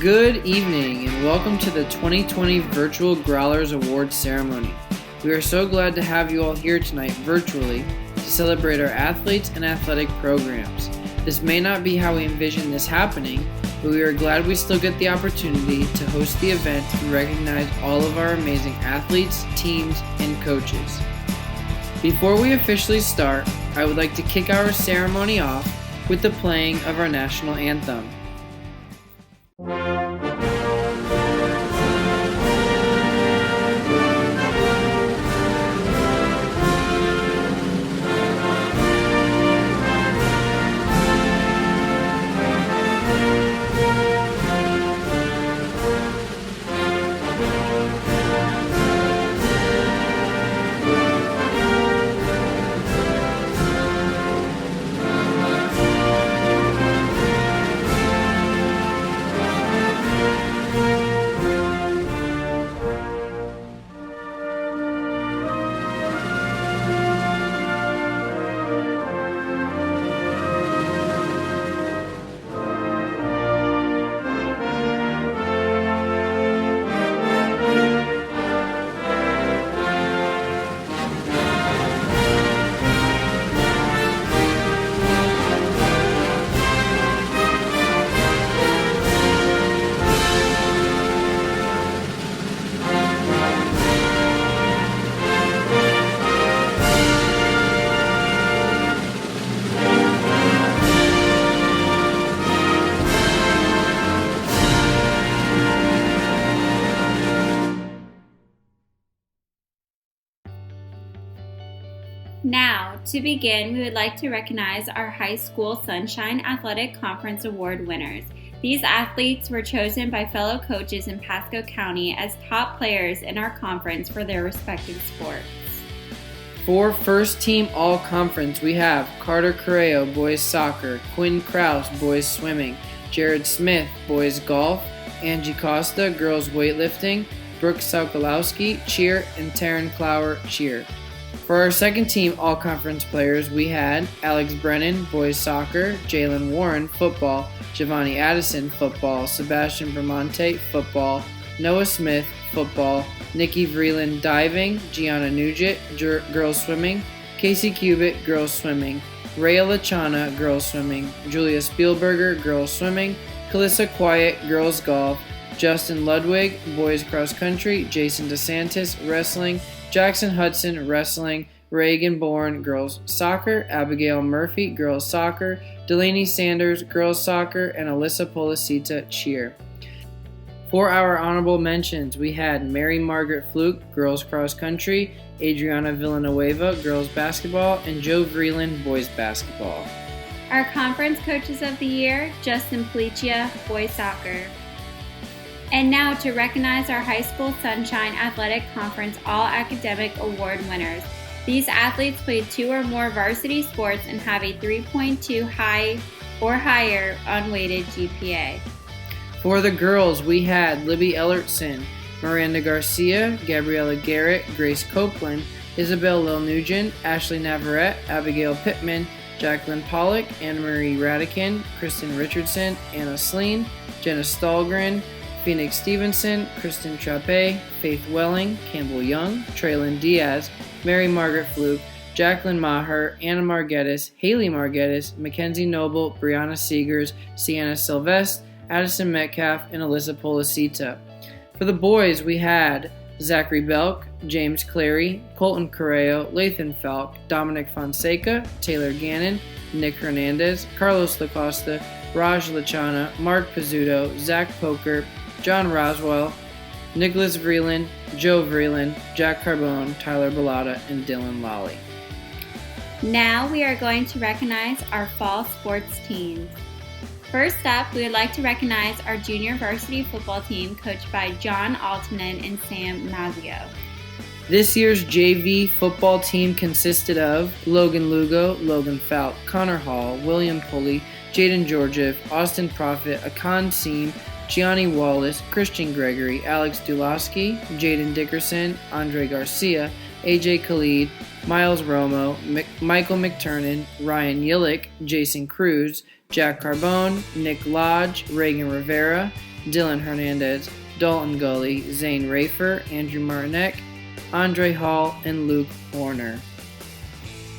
Good evening and welcome to the 2020 Virtual Growlers Awards Ceremony. We are so glad to have you all here tonight virtually to celebrate our athletes and athletic programs. This may not be how we envision this happening, but we are glad we still get the opportunity to host the event and recognize all of our amazing athletes, teams, and coaches. Before we officially start, I would like to kick our ceremony off with the playing of our national anthem. Now, to begin, we would like to recognize our High School Sunshine Athletic Conference Award winners. These athletes were chosen by fellow coaches in Pasco County as top players in our conference for their respective sports. For first team all-conference, we have Carter Correo, boys soccer, Quinn Krause, boys swimming, Jared Smith, boys golf, Angie Costa, girls weightlifting, Brooke Saukalowski, cheer, and Taryn Clower, cheer. For our second team all-conference players, we had Alex Brennan, boys soccer, Jalen Warren, football, Giovanni Addison, football, Sebastian Vermonte, football, Noah Smith, football, Nikki Vreeland, diving, Gianna Nugent, girls swimming, Casey Cubitt, girls swimming, Rhea Lachana, girls swimming, Julia Spielberger, girls swimming, Calissa Quiet, girls golf, Justin Ludwig, boys cross country, Jason DeSantis, wrestling, Jackson Hudson, wrestling, Reagan Bourne, girls soccer, Abigail Murphy, girls soccer, Delaney Sanders, girls soccer, and Alyssa Policita, cheer. For our honorable mentions, we had Mary Margaret Fluke, girls cross country, Adriana Villanueva, girls basketball, and Joe Vreeland, boys basketball. Our conference coaches of the year, Justin Policia, boys soccer. And now to recognize our High School Sunshine Athletic Conference All-Academic Award winners. These athletes played 2 or more varsity sports and have a 3.2 high or higher unweighted GPA. For the girls, we had Libby Ellertson, Miranda Garcia, Gabriella Garrett, Grace Copeland, Isabel Lil Nugent, Ashley Navarrete, Abigail Pittman, Jacqueline Pollock, Anna-Marie Radican, Kristen Richardson, Anna Sleen, Jenna Stahlgren, Phoenix Stevenson, Kristen Trappe, Faith Welling, Campbell Young, Traylon Diaz, Mary Margaret Fluke, Jacqueline Maher, Anna Margettis, Haley Margettis, Mackenzie Noble, Brianna Seegers, Sienna Sylvestre, Addison Metcalf, and Alyssa Policita. For the boys, we had Zachary Belk, James Clary, Colton Correo, Lathan Falk, Dominic Fonseca, Taylor Gannon, Nick Hernandez, Carlos Lacosta, Raj Lachana, Mark Pizzuto, Zach Poker, John Roswell, Nicholas Vreeland, Joe Vreeland, Jack Carbone, Tyler Bellotta, and Dylan Lawley. Now we are going to recognize our fall sports teams. First up, we would like to recognize our junior varsity football team coached by John Altonen and Sam Mazzio. This year's JV football team consisted of Logan Lugo, Logan Falk, Connor Hall, William Pulley, Jaden Georgiev, Austin Profit, Akan Seam, Gianni Wallace, Christian Gregory, Alex Dulowski, Jaden Dickerson, Andre Garcia, AJ Khalid, Miles Romo, Michael McTurnan, Ryan Yillick, Jason Cruz, Jack Carbone, Nick Lodge, Reagan Rivera, Dylan Hernandez, Dalton Gully, Zane Rafer, Andrew Martinek, Andre Hall, and Luke Horner.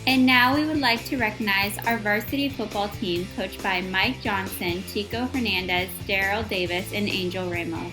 And now we would like to recognize our varsity football team coached by Mike Johnson, Chico Hernandez, Daryl Davis, and Angel Ramos.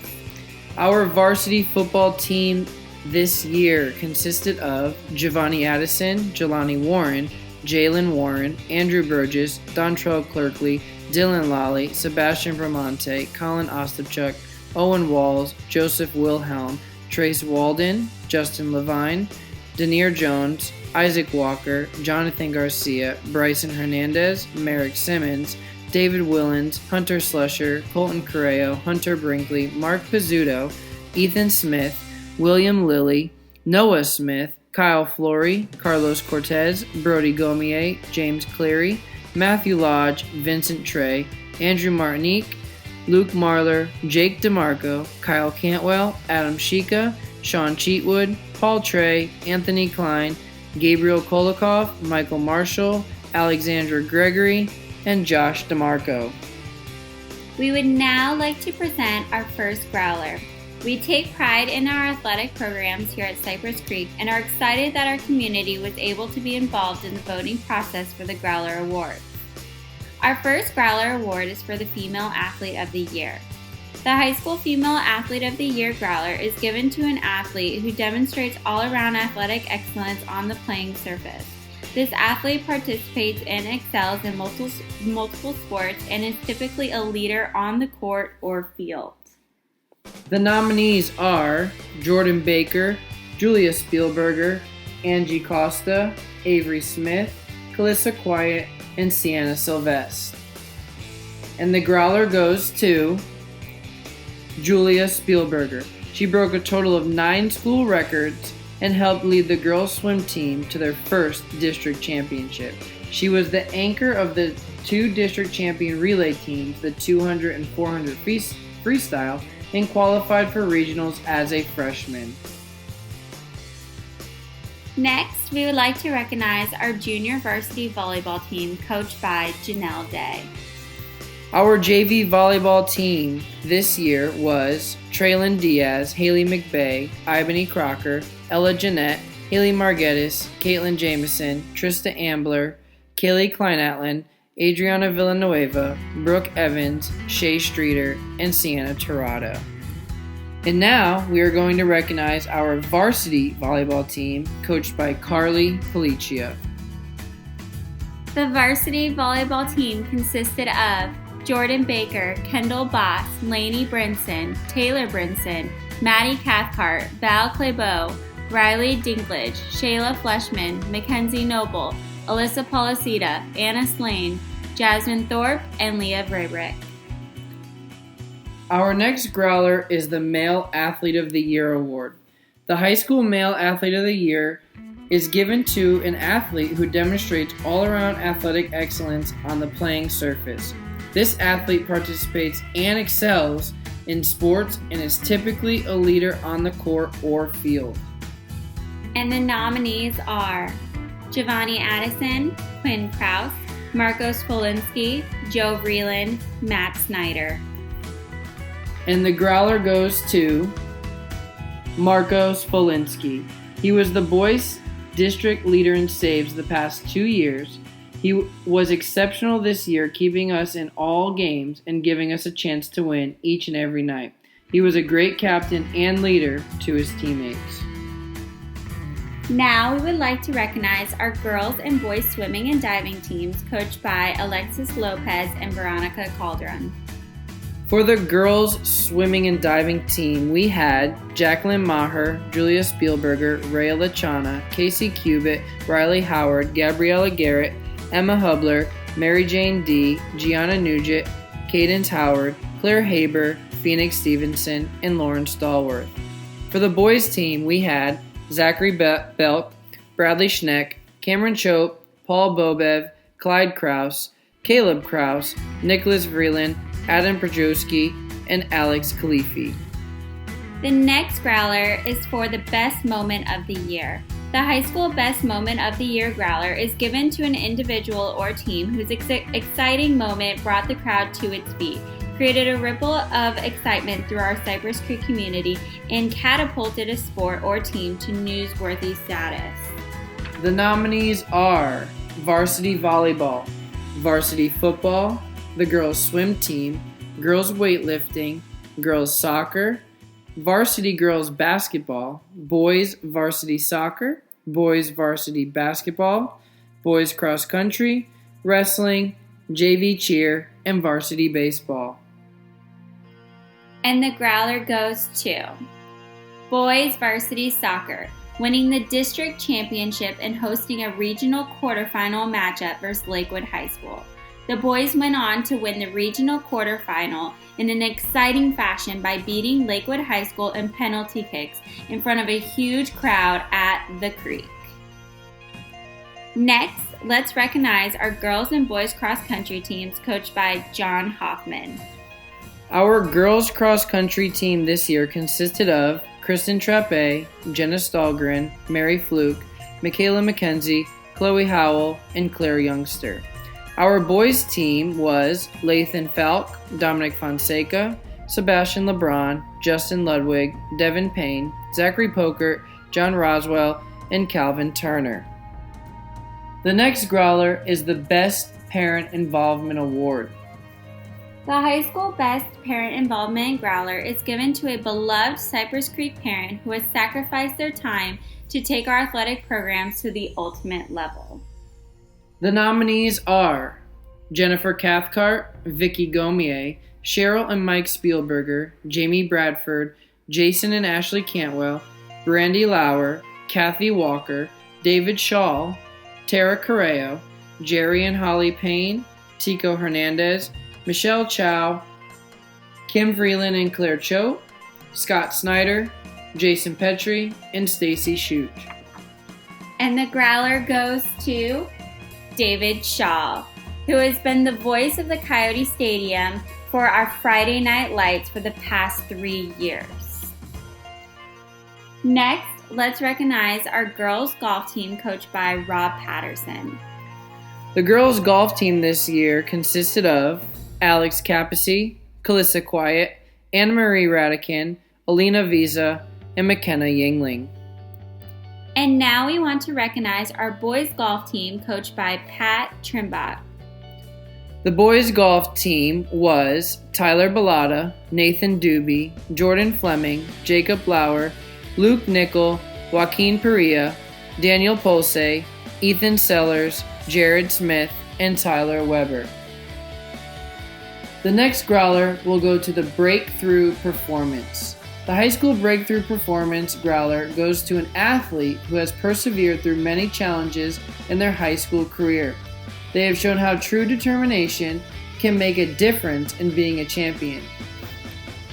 Our varsity football team this year consisted of Giovanni Addison, Jelani Warren, Jalen Warren, Andrew Burgess, Dontrell Clerkley, Dylan Lally, Sebastian Bramante, Colin Ostapchuk, Owen Walls, Joseph Wilhelm, Trace Walden, Justin Levine, Denier Jones, Isaac Walker, Jonathan Garcia, Bryson Hernandez, Merrick Simmons, David Willens, Hunter Slusher, Colton Correo, Hunter Brinkley, Mark Pizzuto, Ethan Smith, William Lilly, Noah Smith, Kyle Flory, Carlos Cortez, Brody Gomier, James Cleary, Matthew Lodge, Vincent Trey, Andrew Martinique, Luke Marler, Jake DeMarco, Kyle Cantwell, Adam Shika, Sean Cheatwood, Paul Trey, Anthony Klein, Gabriel Kolikoff, Michael Marshall, Alexandra Gregory, and Josh DeMarco. We would now like to present our first Growler. We take pride in our athletic programs here at Cypress Creek and are excited that our community was able to be involved in the voting process for the Growler Award. Our first Growler Award is for the Female Athlete of the Year. The High School Female Athlete of the Year Growler is given to an athlete who demonstrates all-around athletic excellence on the playing surface. This athlete participates and excels in multiple sports and is typically a leader on the court or field. The nominees are Jordan Baker, Julia Spielberger, Angie Costa, Avery Smith, Calissa Quiet, and Sienna Sylvestre. And the Growler goes to Julia Spielberger. She broke a total of 9 school records and helped lead the girls' swim team to their first district championship. She was the anchor of the 2 district champion relay teams, the 200 and 400 freestyle, and qualified for regionals as a freshman. Next, we would like to recognize our junior varsity volleyball team coached by Janelle Day. Our JV volleyball team this year was Traylon Diaz, Haley McVeigh, Ibany Crocker, Ella Jeanette, Haley Margettis, Caitlin Jameson, Trista Ambler, Kaylee Kleinatlin, Adriana Villanueva, Brooke Evans, Shay Streeter, and Sienna Torrado. And now we are going to recognize our varsity volleyball team coached by Carly Policia. The varsity volleyball team consisted of Jordan Baker, Kendall Boss, Lainey Brinson, Taylor Brinson, Maddie Cathcart, Val Claybeau, Riley Dinklage, Shayla Fleshman, Mackenzie Noble, Alyssa Policita, Anna Slane, Jasmine Thorpe, and Leah Vrabrick. Our next Growler is the Male Athlete of the Year Award. The High School Male Athlete of the Year is given to an athlete who demonstrates all-around athletic excellence on the playing surface. This athlete participates and excels in sports and is typically a leader on the court or field. And the nominees are Giovanni Addison, Quinn Kraus, Marcos Polinski, Joe Vreeland, Matt Snyder. And the Growler goes to Marcos Polinski. He was the boys' district leader in saves the past 2 years. He was exceptional this year, keeping us in all games and giving us a chance to win each and every night. He was a great captain and leader to his teammates. Now we would like to recognize our girls and boys swimming and diving teams coached by Alexis Lopez and Veronica Calderon. For the girls swimming and diving team, we had Jacqueline Maher, Julia Spielberger, Rhea Lachana, Casey Cubitt, Riley Howard, Gabriella Garrett, Emma Hubler, Mary Jane D., Gianna Nugent, Cadence Howard, Claire Haber, Phoenix Stevenson, and Lauren Stallworth. For the boys team, we had Zachary Belk, Bradley Schneck, Cameron Choate, Paul Bobev, Clyde Kraus, Caleb Kraus, Nicholas Vreeland, Adam Projowski, and Alex Khalifi. The next Growler is for the Best Moment of the Year. The High School Best Moment of the Year Growler is given to an individual or team whose exciting moment brought the crowd to its feet. created a ripple of excitement through our Cypress Creek community, and catapulted a sport or team to newsworthy status. The nominees are varsity volleyball, varsity football, the girls swim team, girls weightlifting, girls soccer, varsity girls basketball, boys varsity soccer, boys varsity basketball, boys cross country, wrestling, JV cheer, and varsity baseball. And the Growler goes to boys varsity soccer, winning the district championship and hosting a regional quarterfinal matchup versus Lakewood High School. The boys went on to win the regional quarterfinal in an exciting fashion by beating Lakewood High School in penalty kicks in front of a huge crowd at the Creek. Next, let's recognize our girls and boys cross country teams coached by John Hoffman. Our girls cross country team this year consisted of Kristen Trappe, Jenna Stahlgren, Mary Fluke, Michaela McKenzie, Chloe Howell, and Claire Youngster. Our boys team was Lathan Falk, Dominic Fonseca, Sebastian LeBron, Justin Ludwig, Devin Payne, Zachary Pokert, John Roswell, and Calvin Turner. The next Growler is the Best Parent Involvement Award. The high school Best Parent Involvement Growler is given to a beloved Cypress Creek parent who has sacrificed their time to take our athletic programs to the ultimate level. The nominees are Jennifer Cathcart, Vicky Gomier, Cheryl and Mike Spielberger, Jamie Bradford, Jason and Ashley Cantwell, Brandy Lauer, Kathy Walker, David Shaw, Tara Correo, Jerry and Holly Payne, Tico Hernandez, Michelle Chow, Kim Vreeland and Claire Choate, Scott Snyder, Jason Petrie, and Stacy Schuch. And the Growler goes to David Shaw, who has been the voice of the Coyote Stadium for our Friday Night Lights for the past 3 years. Next, let's recognize our girls golf team coached by Rob Patterson. The girls golf team this year consisted of Alex Capacy, Calissa Quiet, Anna Marie Radican, Alina Visa, and McKenna Yingling. And now we want to recognize our boys golf team coached by Pat Trimbach. The boys golf team was Tyler Bellata, Nathan Doobie, Jordan Fleming, Jacob Lauer, Luke Nickel, Joaquin Perea, Daniel Pulse, Ethan Sellers, Jared Smith, and Tyler Weber. The next Growler will go to the Breakthrough Performance. The High School Breakthrough Performance Growler goes to an athlete who has persevered through many challenges in their high school career. They have shown how true determination can make a difference in being a champion.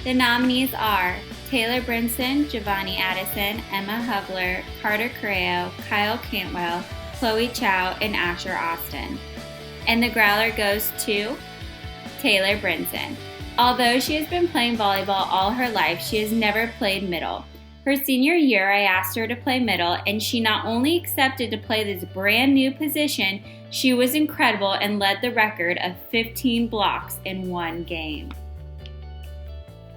The nominees are Taylor Brinson, Giovanni Addison, Emma Hubler, Carter Correo, Kyle Cantwell, Chloe Chow, and Asher Austin. And the Growler goes to Taylor Brinson. Although she has been playing volleyball all her life, she has never played middle. Her senior year, I asked her to play middle, and she not only accepted to play this brand new position, she was incredible and led the record of 15 blocks in one game.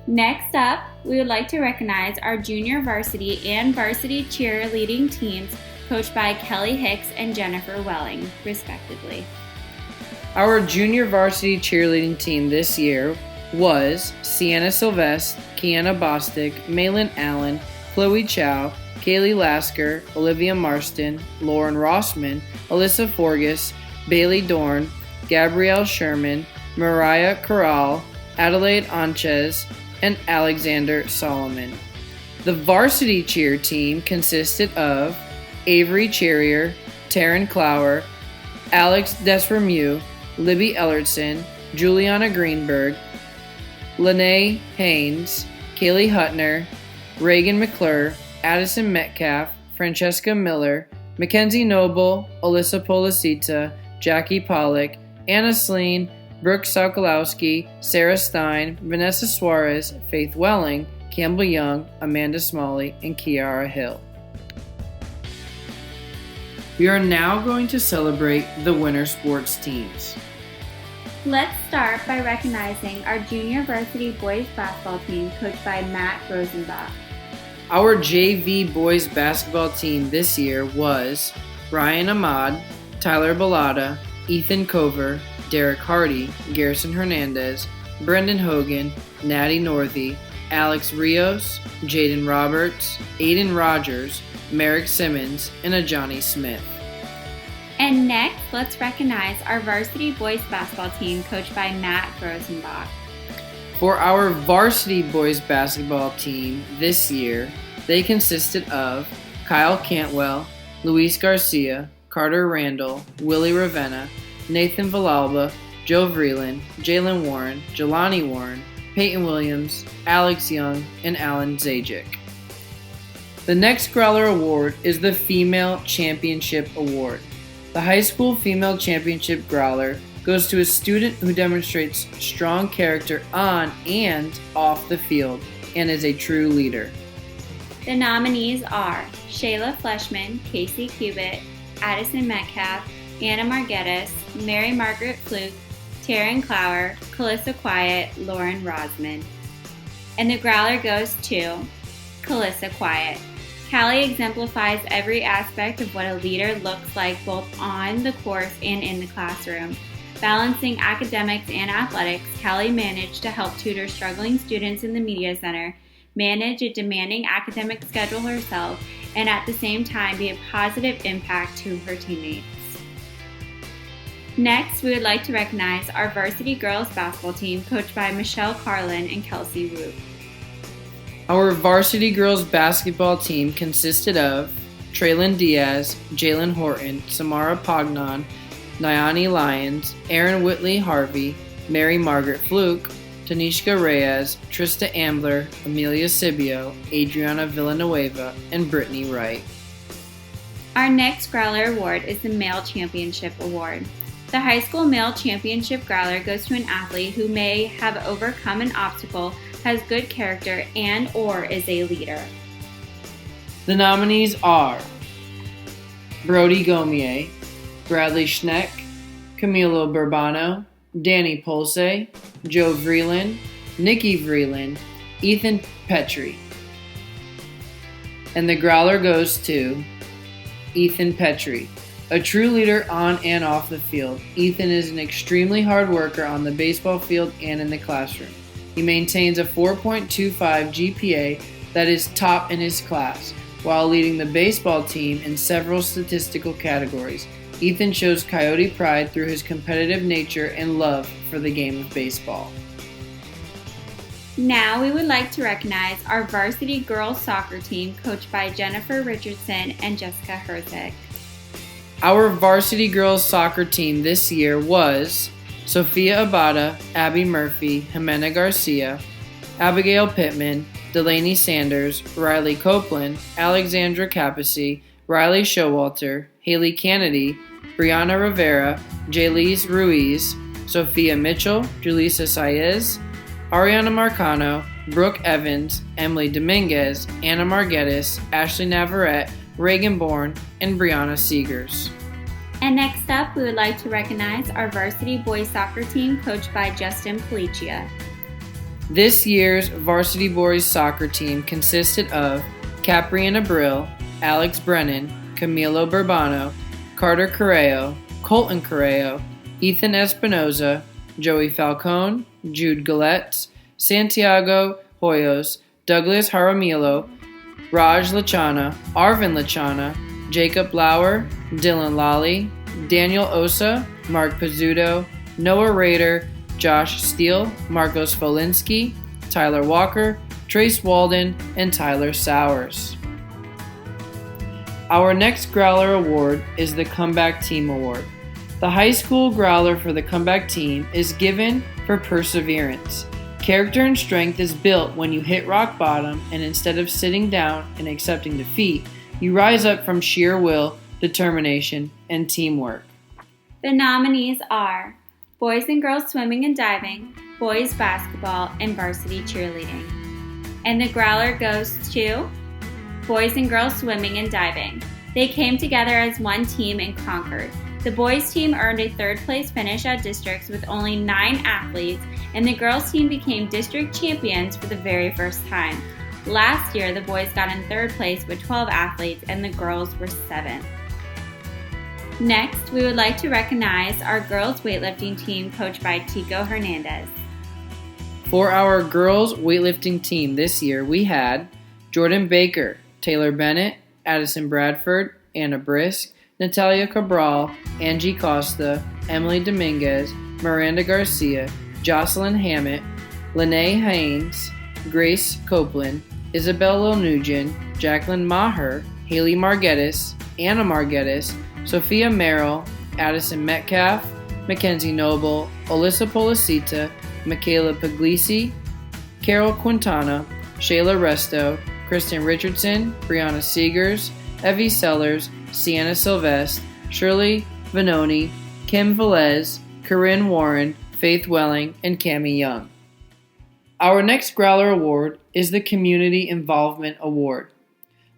Next up, we would like to recognize our junior varsity and varsity cheerleading teams coached by Kelly Hicks and Jennifer Welling, respectively. Our junior varsity cheerleading team this year was Sienna Sylvestre, Kiana Bostic, Malin Allen, Chloe Chow, Kaylee Lasker, Olivia Marston, Lauren Rossman, Alyssa Forgas, Bailey Dorn, Gabrielle Sherman, Mariah Corral, Adelaide Anchez, and Alexander Solomon. The varsity cheer team consisted of Avery Cherrier, Taryn Clower, Alex Desremu, Libby Ellertson, Juliana Greenberg, Lene Haynes, Kaylee Hutner, Reagan McClure, Addison Metcalf, Francesca Miller, Mackenzie Noble, Alyssa Polasita, Jackie Pollock, Anna Sleen, Brooke Sokolowski, Sarah Stein, Vanessa Suarez, Faith Welling, Campbell Young, Amanda Smalley, and Kiara Hill. We are now going to celebrate the winter sports teams. Let's start by recognizing our junior varsity boys basketball team coached by Matt Rosenbach. Our JV boys basketball team this year was Ryan Ahmad, Tyler Bellata, Ethan Cover, Derek Hardy, Garrison Hernandez, Brendan Hogan, Natty Northey, Alex Rios, Jaden Roberts, Aiden Rogers, Merrick Simmons, and Ajani Smith. And next, let's recognize our varsity boys basketball team coached by Matt Rosenbach. For our varsity boys basketball team this year, they consisted of Kyle Cantwell, Luis Garcia, Carter Randall, Willie Ravenna, Nathan Villalba, Joe Vreeland, Jalen Warren, Jelani Warren, Peyton Williams, Alex Young, and Alan Zajic. The next Growler Award is the Female Championship Award. The High School Female Championship Growler goes to a student who demonstrates strong character on and off the field and is a true leader. The nominees are Shayla Fleshman, Casey Cubitt, Addison Metcalf, Anna Margettis, Mary Margaret Fluke, Taryn Clower, Calissa Quiet, Lauren Rosman. And the Growler goes to Calissa Quiet. Callie exemplifies every aspect of what a leader looks like both on the course and in the classroom. Balancing academics and athletics, Callie managed to help tutor struggling students in the media center, manage a demanding academic schedule herself, and at the same time be a positive impact to her teammates. Next, we would like to recognize our varsity girls basketball team coached by Michelle Carlin and Kelsey Roop. Our varsity girls basketball team consisted of Traylon Diaz, Jalen Horton, Samara Pognon, Nyani Lyons, Aaron Whitley Harvey, Mary Margaret Fluke, Tanishka Reyes, Trista Ambler, Amelia Sibio, Adriana Villanueva, and Brittany Wright. Our next Growler Award is the Male Championship Award. The High School Male Championship Growler goes to an athlete who may have overcome an obstacle, has good character, and/or is a leader. The nominees are Brody Gomier, Bradley Schneck, Camilo Burbano, Danny Polse, Joe Vreeland, Nikki Vreeland, Ethan Petrie. And the Growler goes to Ethan Petrie, a true leader on and off the field. Ethan is an extremely hard worker on the baseball field and in the classroom. He maintains a 4.25 GPA that is top in his class, while leading the baseball team in several statistical categories. Ethan shows Coyote pride through his competitive nature and love for the game of baseball. Now we would like to recognize our varsity girls soccer team coached by Jennifer Richardson and Jessica Herzig. Our varsity girls soccer team this year was Sophia Abada, Abby Murphy, Jimena Garcia, Abigail Pittman, Delaney Sanders, Riley Copeland, Alexandra Capacy, Riley Showalter, Haley Kennedy, Brianna Rivera, Jaylise Ruiz, Sophia Mitchell, Julissa Saez, Ariana Marcano, Brooke Evans, Emily Dominguez, Anna Margettis, Ashley Navarrete, Reagan Bourne, and Brianna Seegers. And next up, we would like to recognize our varsity boys soccer team coached by Justin Policia. This year's varsity boys soccer team consisted of Capriana Brill, Alex Brennan, Camilo Burbano, Carter Correo, Colton Correo, Ethan Espinoza, Joey Falcone, Jude Gillette, Santiago Hoyos, Douglas Jaramillo, Raj Lachana, Arvin Lachana, Jacob Lauer, Dylan Lally, Daniel Osa, Mark Pizzuto, Noah Rader, Josh Steele, Marcos Folinski, Tyler Walker, Trace Walden, and Tyler Sowers. Our next Growler Award is the Comeback Team Award. The high school Growler for the comeback team is given for perseverance. Character and strength is built when you hit rock bottom, and instead of sitting down and accepting defeat, you rise up from sheer will, determination, and teamwork. The nominees are Boys and Girls Swimming and Diving, Boys Basketball, and Varsity Cheerleading. And the Growler goes to Boys and Girls Swimming and Diving. They came together as one team and conquered. The boys team earned a third-place finish at districts with only 9 athletes, and the girls team became district champions for the very first time. Last year, the boys got in third place with 12 athletes, and the girls were 7th. Next, we would like to recognize our girls weightlifting team coached by Tico Hernandez. For our girls weightlifting team this year, we had Jordan Baker, Taylor Bennett, Addison Bradford, Anna Brisk, Natalia Cabral, Angie Costa, Emily Dominguez, Miranda Garcia, Jocelyn Hammett, Lene Haynes, Grace Copeland, Isabel Nugent, Jacqueline Maher, Haley Margettis, Anna Margettis, Sophia Merrill, Addison Metcalf, Mackenzie Noble, Alyssa Policita, Michaela Puglisi, Carol Quintana, Shayla Resto, Kristen Richardson, Brianna Seegers, Evie Sellers, Sienna Sylvestre, Shirley Vanoni, Kim Velez, Corinne Warren, Faith Welling, and Cammie Young. Our next Growler Award is the Community Involvement Award.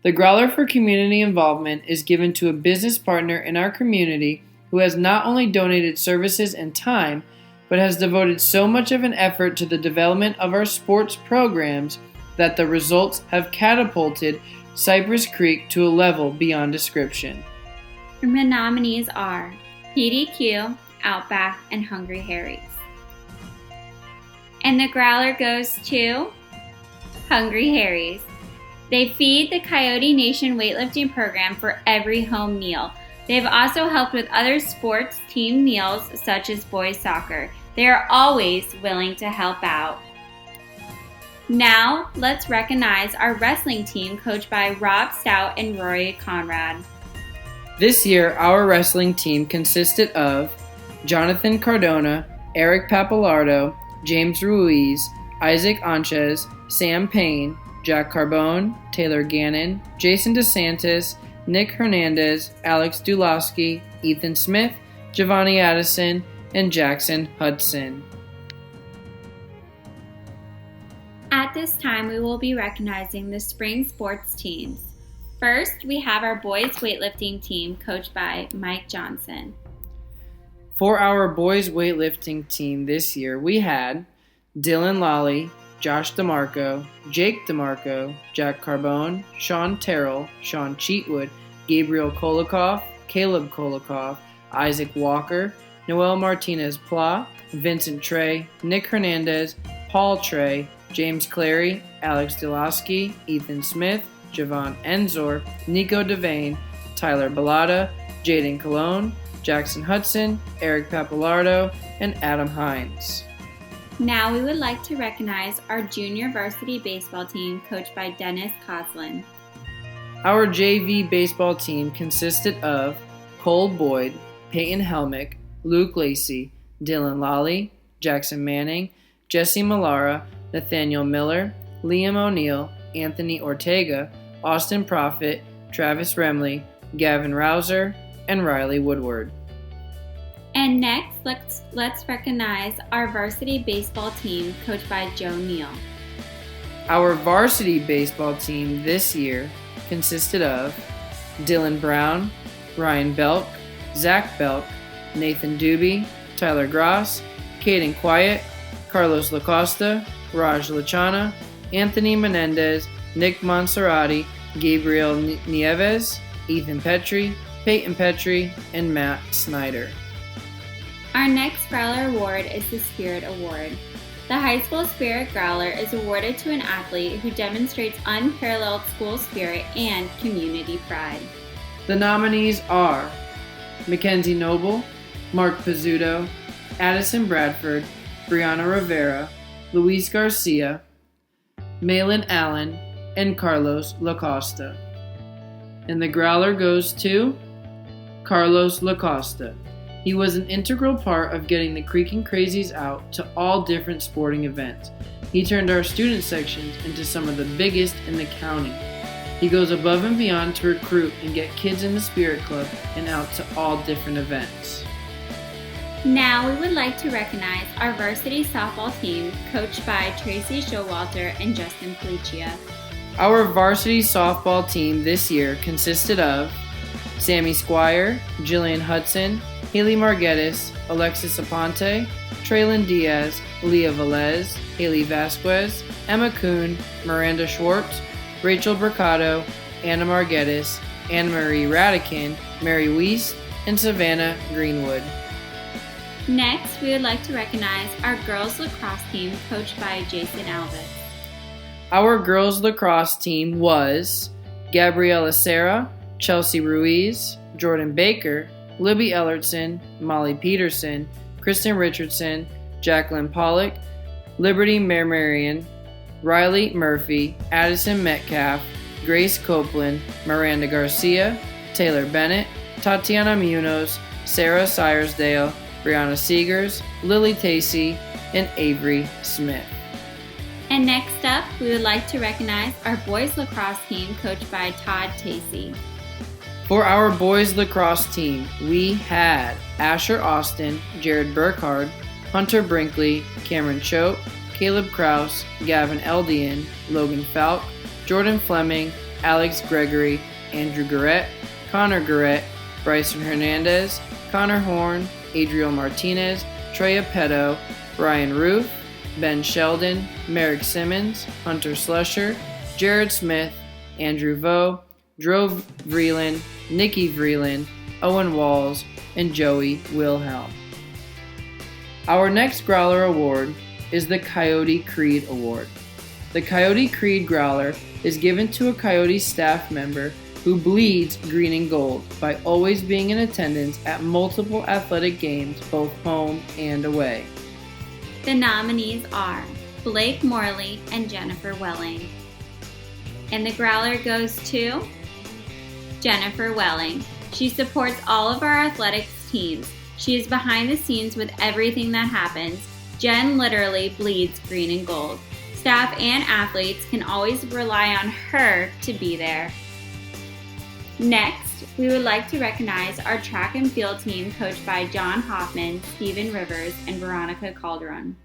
The Growler for Community Involvement is given to a business partner in our community who has not only donated services and time, but has devoted so much of an effort to the development of our sports programs that the results have catapulted Cypress Creek to a level beyond description. The nominees are PDQ, Outback, and Hungry Harry's. And the Growler goes to Hungry Harry's. They feed the Coyote Nation weightlifting program for every home meal. They have also helped with other sports team meals such as boys soccer. They are always willing to help out. Now, let's recognize our wrestling team coached by Rob Stout and Rory Conrad. This year, our wrestling team consisted of Jonathan Cardona, Eric Papalardo, James Ruiz, Isaac Anchez, Sam Payne, Jack Carbone, Taylor Gannon, Jason DeSantis, Nick Hernandez, Alex Dulowski, Ethan Smith, Giovanni Addison, and Jackson Hudson. At this time, we will be recognizing the spring sports teams. First, we have our boys weightlifting team coached by Mike Johnson. For our boys weightlifting team this year, we had Dylan Lawley, Josh DeMarco, Jake DeMarco, Jack Carbone, Sean Terrell, Sean Cheatwood, Gabriel Kolikoff, Caleb Kolikoff, Isaac Walker, Noel Martinez Pla, Vincent Trey, Nick Hernandez, Paul Trey, James Clary, Alex Dulowski, Ethan Smith, Javon Enzor, Nico Devane, Tyler Bellata, Jaden Colon, Jackson Hudson, Eric Papalardo, and Adam Hines. Now we would like to recognize our junior varsity baseball team coached by Dennis Coslin. Our JV baseball team consisted of Cole Boyd, Peyton Helmick, Luke Lacey, Dylan Lawley, Jackson Manning, Jesse Millara, Nathaniel Miller, Liam O'Neill, Anthony Ortega, Austin Profit, Travis Remley, Gavin Rouser, and Riley Woodward. And next, let's recognize our varsity baseball team coached by Joe Neal. Our varsity baseball team this year consisted of Dylan Brown, Ryan Belk, Zach Belk, Nathan Doobie, Tyler Gross, Caden Quiet, Carlos Lacosta, Raj Lachana, Anthony Menendez, Nick Monserrati, Gabriel Nieves, Ethan Petrie, Peyton Petrie, and Matt Snyder. Our next Growler Award is the Spirit Award. The High School Spirit Growler is awarded to an athlete who demonstrates unparalleled school spirit and community pride. The nominees are Mackenzie Noble, Mark Pizzuto, Addison Bradford, Brianna Rivera, Luis Garcia, Malin Allen, and Carlos Lacosta. And the Growler goes to Carlos Lacosta. He was an integral part of getting the Creekin' Crazies out to all different sporting events. He turned our student sections into some of the biggest in the county. He goes above and beyond to recruit and get kids in the Spirit Club and out to all different events. Now we would like to recognize our varsity softball team coached by Tracy Showalter and Justin Felicia. Our varsity softball team this year consisted of Sammy Squire, Jillian Hudson, Haley Marguetis, Alexis Aponte, Traylon Diaz, Leah Velez, Haley Vasquez, Emma Kuhn, Miranda Schwartz, Rachel Mercado, Anna Marguetis, Anna Marie Radican, Mary Weiss, and Savannah Greenwood. Next, we would like to recognize our girls lacrosse team coached by Jason Alvis. Our girls lacrosse team was Gabriela Serra, Chelsea Ruiz, Jordan Baker, Libby Ellertson, Molly Peterson, Kristen Richardson, Jacqueline Pollock, Liberty Marmarian, Riley Murphy, Addison Metcalf, Grace Copeland, Miranda Garcia, Taylor Bennett, Tatiana Munoz, Sarah Syersdale, Brianna Seegers, Lily Tacey, and Avery Smith. And next up, we would like to recognize our boys lacrosse team coached by Todd Tacey. For our boys lacrosse team, we had Asher Austin, Jared Burkhardt, Hunter Brinkley, Cameron Choate, Caleb Kraus, Gavin Eldian, Logan Falk, Jordan Fleming, Alex Gregory, Andrew Garrett, Connor Garrett, Bryson Hernandez, Connor Horn, Adriel Martinez, Treya Petto, Brian Ruth, Ben Sheldon, Merrick Simmons, Hunter Slusher, Jared Smith, Andrew Vo, Drew Vreeland, Nikki Vreeland, Owen Walls, and Joey Wilhelm. Our next Growler Award is the Coyote Creed Award. The Coyote Creed Growler is given to a Coyote staff member who bleeds green and gold by always being in attendance at multiple athletic games, both home and away. The nominees are Blake Morley and Jennifer Welling. And the Growler goes to Jennifer Welling. She supports all of our athletics teams. She is behind the scenes with everything that happens. Jen literally bleeds green and gold. Staff and athletes can always rely on her to be there. Next, we would like to recognize our track and field team coached by John Hoffman, Stephen Rivers, and Veronica Calderon.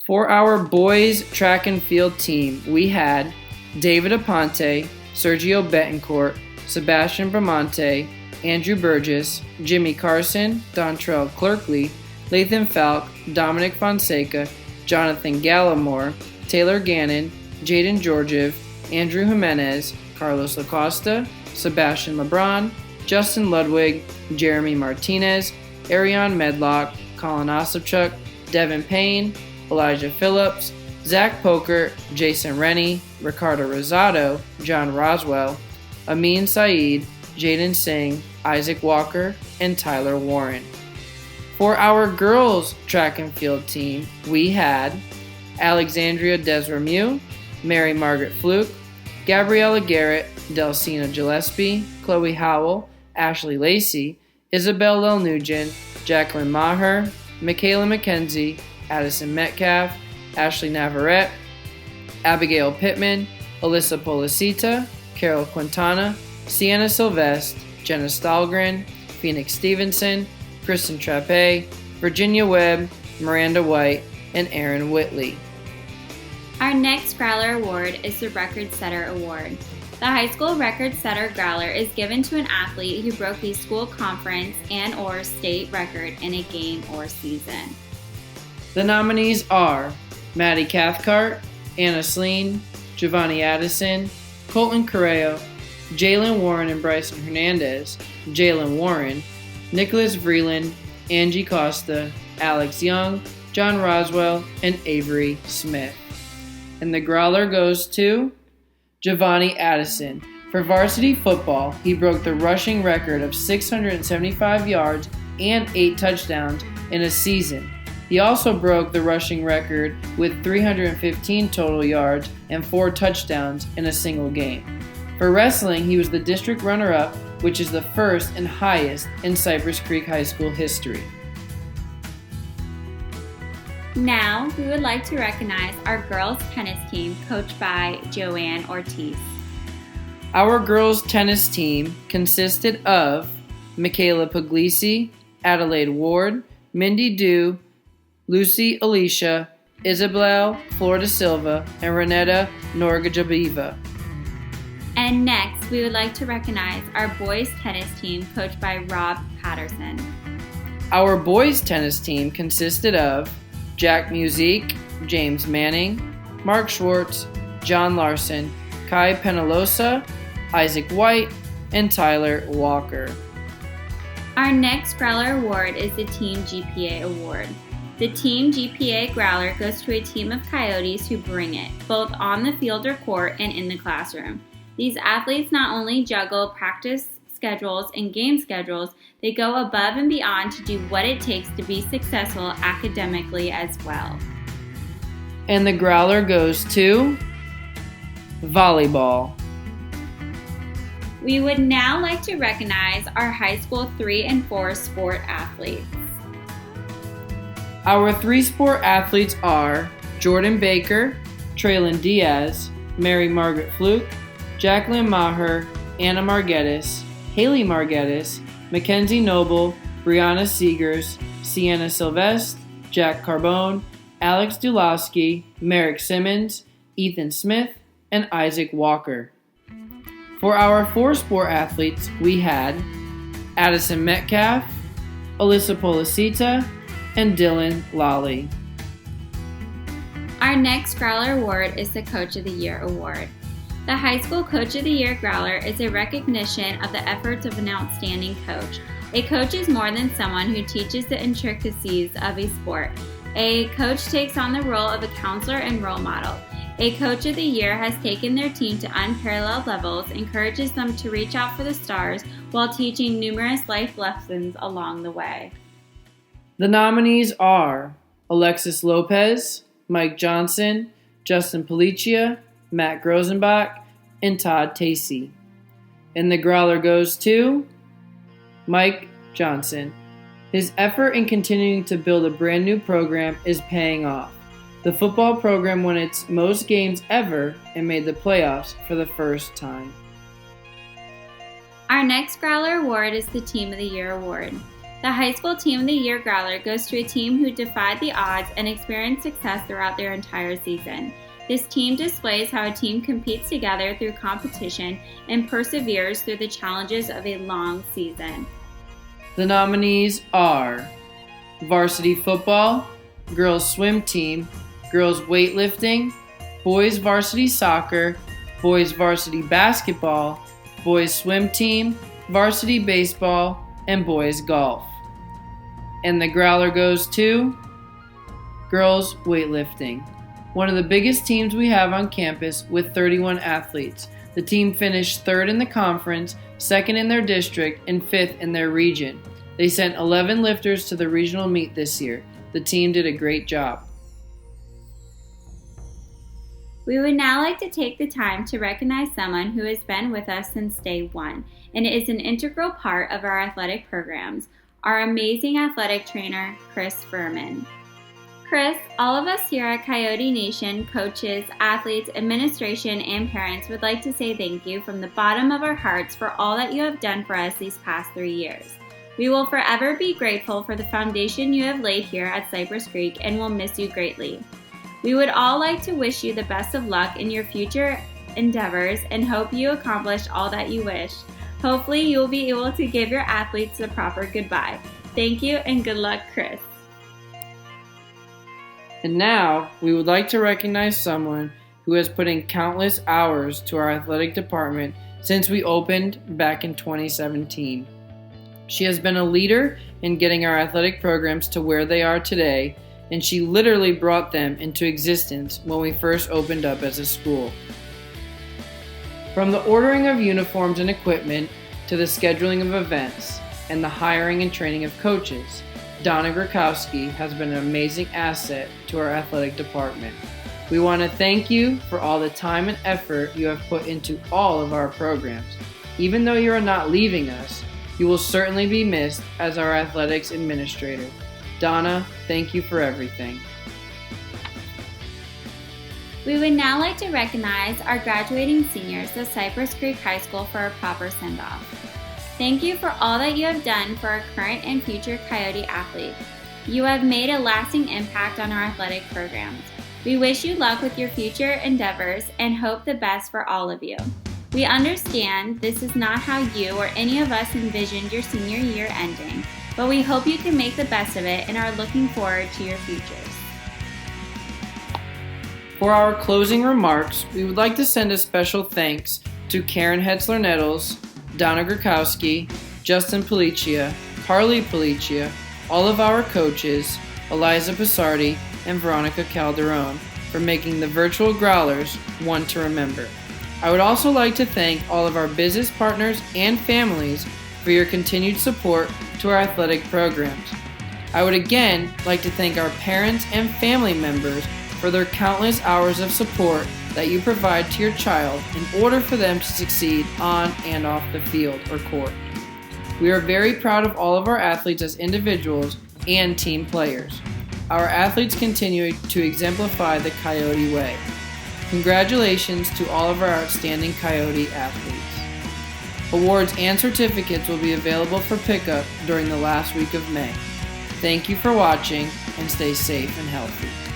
For our boys track and field team, we had David Aponte, Sergio Betancourt, Sebastian Bramante, Andrew Burgess, Jimmy Carson, Dontrell Clerkley, Lathan Falk, Dominic Fonseca, Jonathan Gallimore, Taylor Gannon, Jaden Georgiev, Andrew Jimenez, Carlos Lacosta, Sebastian LeBron, Justin Ludwig, Jeremy Martinez, Ariane Medlock, Colin Osipchuk, Devin Payne, Elijah Phillips, Zach Poker, Jason Rennie, Ricardo Rosado, John Roswell, Amin Saeed, Jaden Singh, Isaac Walker, and Tyler Warren. For our girls track and field team, we had Alexandria Desramieux, Mary Margaret Fluke, Gabriella Garrett, Delcina Gillespie, Chloe Howell, Ashley Lacey, Isabel Lil Nugent, Jacqueline Maher, Michaela McKenzie, Addison Metcalf, Ashley Navarrete, Abigail Pittman, Alyssa Policita, Carol Quintana, Sienna Sylvestre, Jenna Stahlgren, Phoenix Stevenson, Kristen Trappe, Virginia Webb, Miranda White, and Aaron Whitley. Our next Growler Award is the Record Setter Award. The High School Record Setter Growler is given to an athlete who broke a school conference and/or state record in a game or season. The nominees are Maddie Cathcart, Anna Sleen, Giovanni Addison, Colton Correo, Jalen Warren and Bryson Hernandez, Jalen Warren, Nicholas Vreeland, Angie Costa, Alex Young, John Roswell, and Avery Smith. And the Growler goes to Giovanni Addison. For varsity football, he broke the rushing record of 675 yards and 8 touchdowns in a season. He also broke the rushing record with 315 total yards and 4 touchdowns in a single game. For wrestling, he was the district runner-up, which is the first and highest in Cypress Creek High School history. Now, we would like to recognize our girls tennis team coached by Joanne Ortiz. Our girls tennis team consisted of Michaela Puglisi, Adelaide Ward, Mindy Dew, Lucy Alicia, Isabel Florida Silva, and Renetta Norgajabiva. And next, we would like to recognize our boys tennis team coached by Rob Patterson. Our boys tennis team consisted of Jack Musique, James Manning, Mark Schwartz, John Larson, Kai Penalosa, Isaac White, and Tyler Walker. Our next Growler Award is the Team GPA Award. The Team GPA Growler goes to a team of Coyotes who bring it, both on the field or court and in the classroom. These athletes not only juggle practice schedules and game schedules, they go above and beyond to do what it takes to be successful academically as well. And the Growler goes to volleyball. We would now like to recognize our high school 3 and 4 sport athletes. Our 3 sport athletes are Jordan Baker, Traylon Diaz, Mary Margaret Fluke, Jacqueline Maher, Anna Margettis, Haley Margettis, Mackenzie Noble, Brianna Seegers, Sienna Sylvestre, Jack Carbone, Alex Dulowski, Merrick Simmons, Ethan Smith, and Isaac Walker. For our 4 sport athletes, we had Addison Metcalf, Alyssa Policita, and Dylan Lawley. Our next Growler Award is the Coach of the Year Award. The High School Coach of the Year Growler is a recognition of the efforts of an outstanding coach. A coach is more than someone who teaches the intricacies of a sport. A coach takes on the role of a counselor and role model. A Coach of the Year has taken their team to unparalleled levels, encourages them to reach out for the stars while teaching numerous life lessons along the way. The nominees are Alexis Lopez, Mike Johnson, Justin Policia, Matt Grosenbach, and Todd Tacey. And the Growler goes to Mike Johnson. His effort in continuing to build a brand new program is paying off. The football program won its most games ever and made the playoffs for the first time. Our next Growler Award is the Team of the Year Award. The High School Team of the Year Growler goes to a team who defied the odds and experienced success throughout their entire season. This team displays how a team competes together through competition and perseveres through the challenges of a long season. The nominees are Varsity Football, Girls Swim Team, Girls Weightlifting, Boys Varsity Soccer, Boys Varsity Basketball, Boys Swim Team, Varsity Baseball, and Boys Golf. And the Growler goes to Girls Weightlifting, one of the biggest teams we have on campus with 31 athletes. The team finished 3rd in the conference, 2nd in their district, and 5th in their region. They sent 11 lifters to the regional meet this year. The team did a great job. We would now like to take the time to recognize someone who has been with us since day one and is an integral part of our athletic programs, our amazing athletic trainer, Chris Furman. Chris, all of us here at Coyote Nation, coaches, athletes, administration, and parents would like to say thank you from the bottom of our hearts for all that you have done for us these past 3 years. We will forever be grateful for the foundation you have laid here at Cypress Creek and will miss you greatly. We would all like to wish you the best of luck in your future endeavors and hope you accomplish all that you wish. Hopefully, you will be able to give your athletes the proper goodbye. Thank you and good luck, Chris. And now, we would like to recognize someone who has put in countless hours to our athletic department since we opened back in 2017. She has been a leader in getting our athletic programs to where they are today, and she literally brought them into existence when we first opened up as a school. From the ordering of uniforms and equipment to the scheduling of events and the hiring and training of coaches, Donna Grakowski has been an amazing asset to our athletic department. We want to thank you for all the time and effort you have put into all of our programs. Even though you are not leaving us, you will certainly be missed as our athletics administrator. Donna, thank you for everything. We would now like to recognize our graduating seniors at Cypress Creek High School for a proper send-off. Thank you for all that you have done for our current and future Coyote athletes. You have made a lasting impact on our athletic programs. We wish you luck with your future endeavors and hope the best for all of you. We understand this is not how you or any of us envisioned your senior year ending, but we hope you can make the best of it and are looking forward to your futures. For our closing remarks, we would like to send a special thanks to Karen Hetzler-Nettles, Donna Grukowski, Justin Policia, Carly Policia, all of our coaches, Eliza Passardi, and Veronica Calderon, for making the virtual Growlers one to remember. I would also like to thank all of our business partners and families for your continued support to our athletic programs. I would again like to thank our parents and family members for their countless hours of support that you provide to your child in order for them to succeed on and off the field or court. We are very proud of all of our athletes as individuals and team players. Our athletes continue to exemplify the Coyote way. Congratulations to all of our outstanding Coyote athletes. Awards and certificates will be available for pickup during the last week of May. Thank you for watching and stay safe and healthy.